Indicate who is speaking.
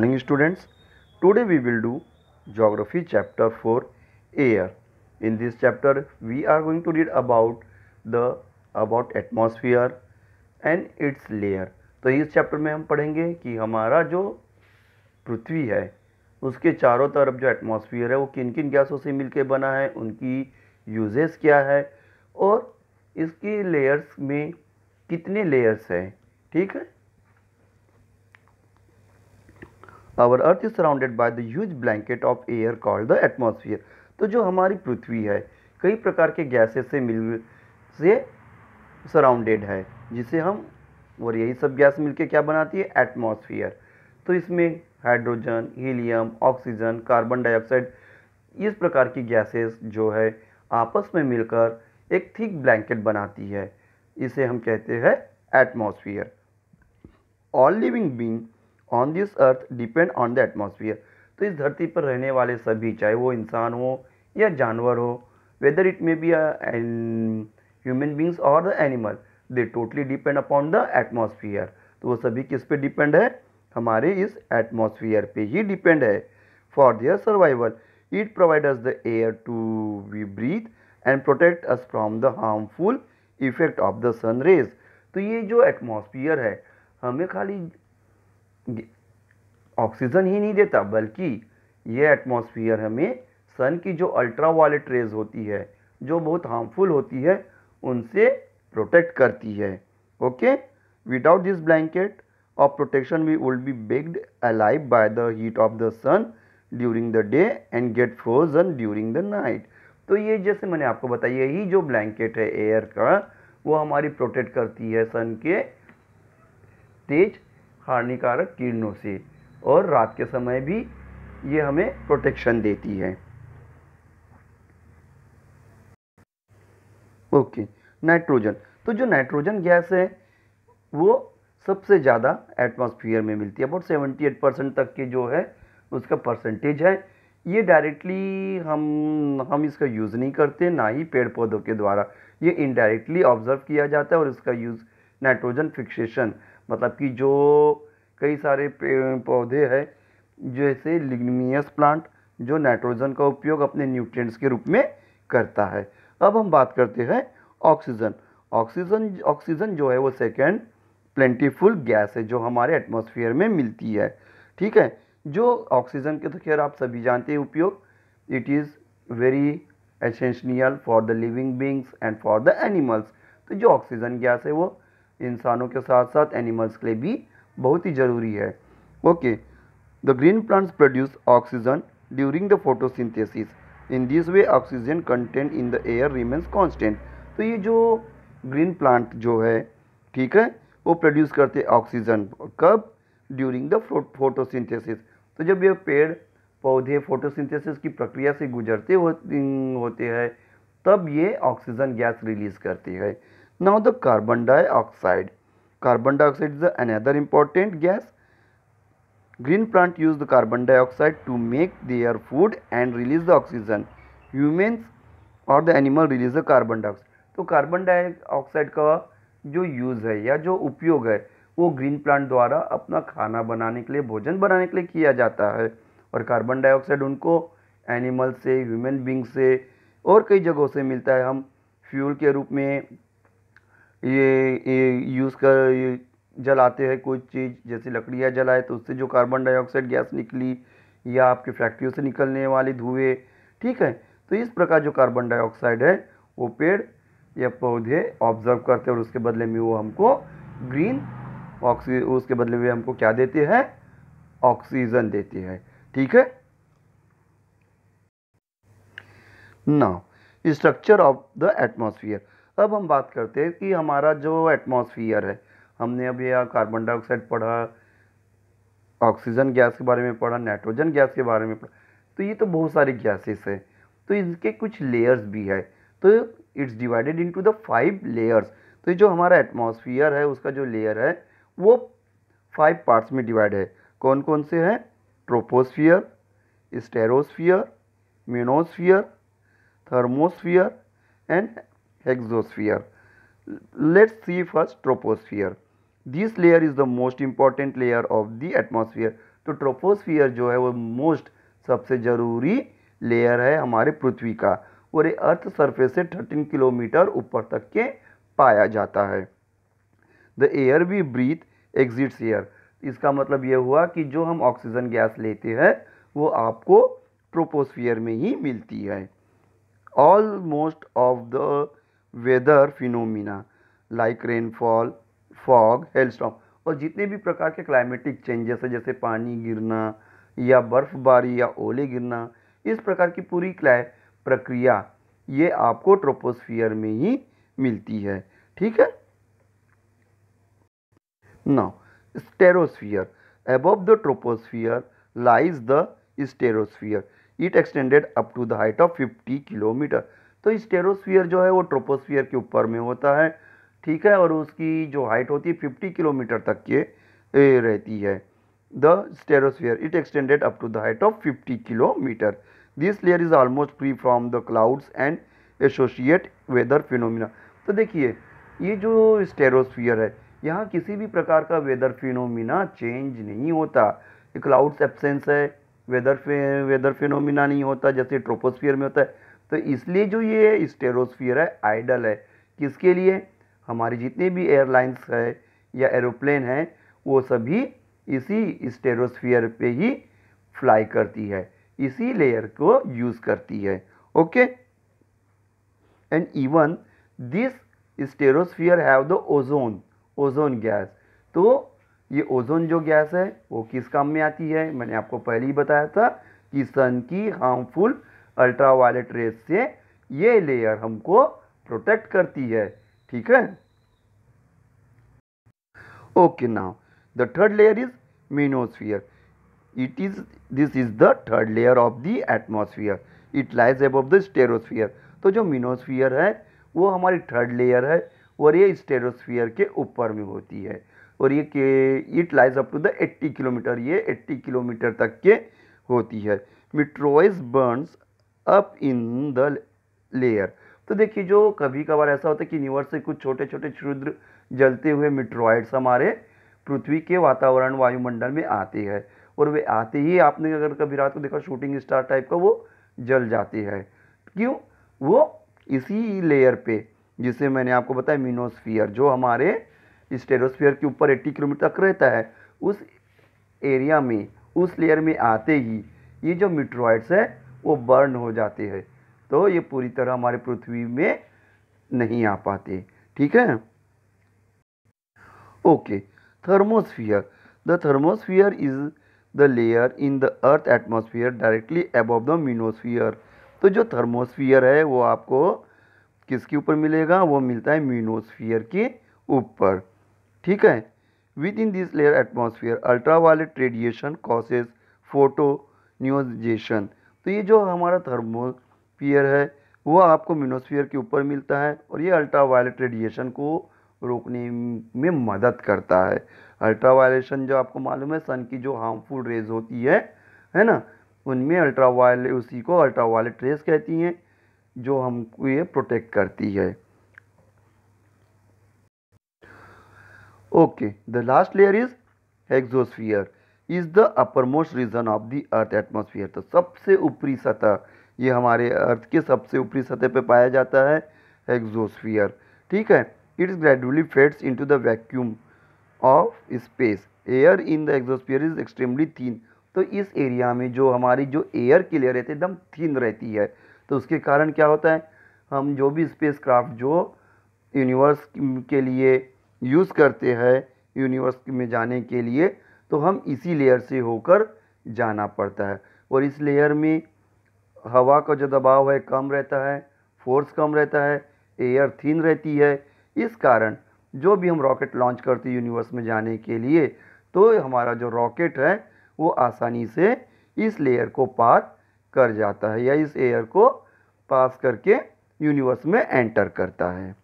Speaker 1: morning students. Today we will do Geography chapter 4 Air. In this chapter we are going to read about atmosphere and its layer. तो इस chapter में हम पढ़ेंगे कि हमारा जो पृथ्वी है उसके चारों तरफ जो एटमॉस्फेयर है वो किन किन गैसों से मिलकर बना है, उनकी यूजेस क्या है और इसकी लेयर्स में कितने लेयर्स हैं. ठीक है. Our Earth is surrounded by the huge blanket of air called the atmosphere. तो जो हमारी पृथ्वी है कई प्रकार के गैसेस से सराउंडेड है, जिसे हम और यही सब गैस मिलके क्या बनाती है, एटमॉस्फेयर. तो इसमें hydrogen, helium, oxygen, carbon dioxide इस प्रकार की गैसेस जो है आपस में मिलकर एक थिक ब्लैंकेट बनाती है. इसे हम कहते हैं atmosphere. All living being on this earth depend on the atmosphere. तो इस धरती पर रहने वाले सभी, चाहे वो इंसान हो या जानवर हो, whether it may be human beings और the animal, they totally depend upon the atmosphere. तो वो सभी किस पे डिपेंड है, हमारे इस एटमॉस्फेयर पे ही डिपेंड है. For their survival it provide us the air to we breathe and protect us from the harmful effect of the sun rays. तो ये जो एटमॉस्फेयर है हमें खाली ऑक्सीजन ही नहीं देता, बल्कि ये एटमॉस्फेयर हमें सन की जो अल्ट्रावायलेट रेज होती है, जो बहुत हार्मफुल होती है, उनसे प्रोटेक्ट करती है. Okay. Without this blanket of protection we would be baked alive by the heat of the sun during the day and get frozen during the night. तो ये जैसे मैंने आपको बताया, यही जो ब्लैंकेट है एयर का, वो हमारी प्रोटेक्ट करती है सन के तेज हानिकारक किरणों से, और रात के समय भी ये हमें प्रोटेक्शन देती है. ओके. नाइट्रोजन. तो जो नाइट्रोजन गैस है वो सबसे ज़्यादा एटमॉस्फेयर में मिलती है. अबाउट 78% तक के जो है उसका परसेंटेज है. ये डायरेक्टली हम इसका यूज़ नहीं करते, ना ही पेड़ पौधों के द्वारा. ये इनडायरेक्टली ऑब्जर्व किया जाता है, और इसका यूज़ नाइट्रोजन फिक्सेशन, मतलब कि जो कई सारे पौधे हैं जैसे लिग्नियस प्लांट, जो नाइट्रोजन का उपयोग अपने न्यूट्रिएंट्स के रूप में करता है. अब हम बात करते हैं ऑक्सीजन. ऑक्सीजन जो है वो सेकेंड प्लेंटीफुल गैस है जो हमारे एटमॉस्फेयर में मिलती है. ठीक है. जो ऑक्सीजन के तो खैर आप सभी जानते हैं उपयोग. It is very essential for the living beings and for the animals. तो जो ऑक्सीजन गैस है वो इंसानों के साथ साथ एनिमल्स के लिए भी बहुत ही ज़रूरी है. Okay. The green plants produce oxygen during the photosynthesis. In this way oxygen content in the air remains constant. तो ये जो ग्रीन प्लांट जो है, ठीक है, वो प्रोड्यूस करते ऑक्सीजन. कब? During the photosynthesis. तो जब ये पेड़ पौधे फोटोसिंथेसिस की प्रक्रिया से गुजरते होते हैं तब ये ऑक्सीजन गैस रिलीज करती है. Now the carbon dioxide. Carbon dioxide is another important gas. Green plant use the carbon dioxide to make their food and release the oxygen. Humans or the animal release the carbon dioxide. तो carbon dioxide का जो use है या जो उपयोग है वो green plant द्वारा अपना खाना बनाने के लिए, भोजन बनाने के लिए किया जाता है. और कार्बन डाइऑक्साइड उनको एनिमल से, ह्यूमन बींग से और कई जगहों से मिलता है. हम फ्यूल के रूप में ये यूज़ कर जलाते हैं कोई चीज़, जैसे लकड़ियाँ जलाए तो उससे जो कार्बन डाइऑक्साइड गैस निकली, या आपके फैक्ट्रियों से निकलने वाली धुएँ. ठीक है. तो इस प्रकार जो कार्बन डाइऑक्साइड है वो पेड़ या पौधे ऑब्जर्व करते हैं, और उसके बदले में वो हमको उसके बदले में हमको क्या देते हैं, ऑक्सीजन देते हैं. ठीक है. Now structure of the atmosphere. अब हम बात करते हैं कि हमारा जो एटमॉस्फेयर है, हमने अभी यहाँ कार्बन डाइऑक्साइड पढ़ा, ऑक्सीजन गैस के बारे में पढ़ा, नाइट्रोजन गैस के बारे में पढ़ा. तो ये तो बहुत सारी गैसेस है, तो इनके कुछ लेयर्स भी है. तो it's divided into the 5 layers. तो जो हमारा एटमॉस्फेयर है उसका जो लेयर है वो 5 पार्ट्स में डिवाइड है. कौन कौन से हैं? Troposphere, stratosphere, mesosphere, thermosphere and exosphere. Let's see first troposphere. This layer is the most important layer of the atmosphere. तो ट्रोपोस्फियर जो है वो मोस्ट सबसे ज़रूरी लेयर है हमारे पृथ्वी का, और ये अर्थ सरफेस से 13 किलोमीटर ऊपर तक के पाया जाता है। The air we breathe exits air, इसका मतलब ये हुआ कि जो हम ऑक्सीजन गैस लेते हैं वो आपको ट्रोपोस्फियर में ही मिलती है। Almost of the weather phenomena like rainfall, fog, hailstorm, और जितने भी प्रकार के क्लाइमेटिक चेंजेस है जैसे पानी गिरना या बर्फबारी या ओले गिरना, इस प्रकार की पूरी प्रक्रिया ये आपको ट्रोपोस्फियर में ही मिलती है। ठीक है। Now stratosphere, above the troposphere lies the stratosphere, it extended up to the height of 50 kilometre. तो स्टेरोस्फियर जो है वो ट्रोपोस्फियर के ऊपर में होता है, ठीक है, और उसकी जो हाइट होती है 50 किलोमीटर तक के रहती है। The stratosphere it extended up to the height of 50 kilometre. This layer is almost free from the clouds and associate weather phenomena. तो देखिए ये जो स्टेरोस्फियर है यहाँ किसी भी प्रकार का वेदर फिनोमिना चेंज नहीं होता। क्लाउड्स एब्सेंस है, वेदर फिनोमिना नहीं होता जैसे ट्रोपोस्फियर में होता है। तो इसलिए जो ये स्टेरोस्फियर है आइडल है किसके लिए, हमारी जितने भी एयरलाइंस है या एरोप्लेन है वो सभी इसी स्टेरोस्फियर पे ही फ्लाई करती है, इसी लेयर को यूज़ करती है। Okay, and even this stratosphere have the ozone gas. तो ये ओजोन जो गैस है वो किस काम में आती है, मैंने आपको पहले ही बताया था कि सन की हार्मफुल अल्ट्रावायलेट रेज से ये लेयर हमको प्रोटेक्ट करती है। ठीक है। Okay, now the third layer is mesosphere. This is the third layer of the atmosphere, it lies above the stratosphere. तो जो मेनोस्फियर है वो हमारी थर्ड लेयर है और ये स्टेरोस्फियर के ऊपर में होती है, और ये it lies up to the 80 kilometre, ये 80 किलोमीटर तक के होती है। Meteors burns up in the layer. तो देखिए जो कभी कभार ऐसा होता है कि यूनिवर्स से कुछ छोटे छोटे क्षुद्र जलते हुए मिट्रोइड्स हमारे पृथ्वी के वातावरण वायुमंडल में आते हैं, और वे आते ही आपने अगर कभी रात को देखा शूटिंग स्टार टाइप का वो जल जाते हैं। क्यों, वो इसी लेयर पे जिसे मैंने आपको बताया मेनोस्फियर जो हमारे स्टेरोस्फियर के ऊपर 80 किलोमीटर तक रहता है, उस एरिया में उस लेयर में आते ही ये जो मिट्रोइड्स है वो बर्न हो जाते हैं, तो ये पूरी तरह हमारे पृथ्वी में नहीं आ पाते। ठीक है। Okay, thermosphere. The thermosphere is the layer in the earth atmosphere directly above the mesosphere. तो जो थर्मोस्फियर है वो आपको किसके ऊपर मिलेगा, वो मिलता है मेनोस्फियर के ऊपर। ठीक है। Within this layer atmosphere ultraviolet radiation causes photoionization. तो ये जो हमारा थर्मोस्फियर है वो आपको मेनोस्फियर के ऊपर मिलता है, और ये अल्ट्रावायलेट रेडिएशन को रोकने में मदद करता है। अल्ट्रावायलेशन जो आपको मालूम है सन की जो हार्मफुल रेज होती है ना, उनमें अल्ट्रावायलेट, उसी को अल्ट्रावायलेट रेज कहती हैं जो हमको ये प्रोटेक्ट करती है। Okay, the last layer is exosphere, is the uppermost region of the earth atmosphere. तो सबसे ऊपरी सतह, ये हमारे अर्थ के सबसे ऊपरी सतह पे पाया जाता है एक्सोस्फियर। ठीक है। It gradually fades into the vacuum of space, air in the exosphere is extremely thin. तो इस एरिया में जो हमारी जो एयर की लेयर रहती है एकदम थिन रहती है, तो उसके कारण क्या होता है, हम जो भी स्पेस क्राफ्ट जो यूनिवर्स के लिए यूज़ करते हैं यूनिवर्स में जाने के लिए, तो हम इसी लेयर से होकर जाना पड़ता है, और इस लेयर में हवा का जो दबाव है कम रहता है, फोर्स कम रहता है, एयर थिन रहती है। इस कारण जो भी हम रॉकेट लॉन्च करते हैं यूनिवर्स में जाने के लिए, तो हमारा जो रॉकेट है वो आसानी से इस लेयर को पार कर जाता है या इस एयर को पास करके यूनिवर्स में एंटर करता है।